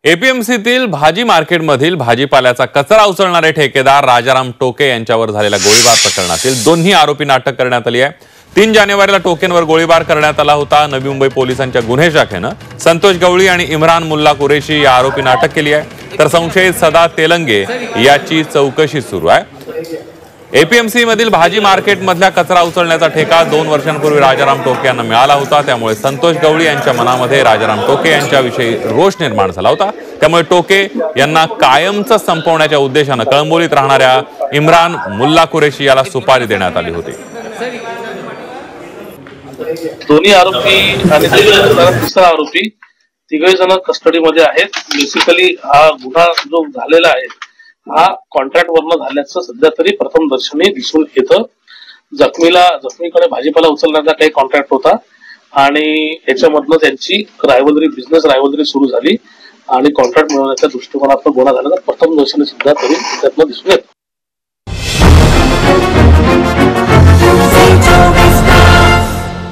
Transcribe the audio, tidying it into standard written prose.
एपीएमसीतील भाजी मार्केटमधील भाजीपाल्याचा कचरा उचलणारे ठेकेदार राजाराम टोके यांच्यावर झालेल्या गोळीबार प्रकरणातील दोन्ही आरोपींना अटक करण्यात आली आहे। 3 जानेवारीला टोकेंवर गोळीबार करण्यात आला होता। नवी मुंबई पोलिसांच्या गुन्हे शाखेनं संतोष गवळी आणि इम्रान मुल्ला कुरेशी या आरोपींना अटक केली आहे, तर संशयित सदा तेलंगे याची चौकशी सुरू आहे। एपीएमसी मधील भाजी मार्केट मधल्या कचरा उचलण्याचा ठेका 2 वर्षांपूर्वी राजाराम टोके यांना मिळाला होता। त्यामुळे संतोष गवळी यांच्या मनामध्ये राजाराम टोके यांच्याविषयी रोष निर्माण झाला होता। त्यामुळे टोके यांना कायमचं संपवण्याच्या उद्देशाने कळंबोलीत राहणाऱ्या इम्रान मुल्ला कुरेशी याला सुपारी देण्यात आली होती। दोन्ही आरोपी आणि तिसरा आरोपी तिघे जण कस्टडीमध्ये आहेत। बेसिकली हा गुन्हा जो झालेला आहे हा कॉन्ट्रॅक्ट वरनं झाल्याचं सध्या तरी प्रथम दर्शनी दिसून येतं। जखमीकडे भाजीपाला उचलण्याचा काही कॉन्ट्रॅक्ट होता आणि याच्यामधनं त्यांची बिझनेस रायवलरी सुरू झाली आणि कॉन्ट्रॅक्ट मिळवण्याच्या दृष्टिकोनातून गुन्हा झाल्याचा प्रथम दर्शनी सुद्धा तरी त्यातनं दिसून येतं।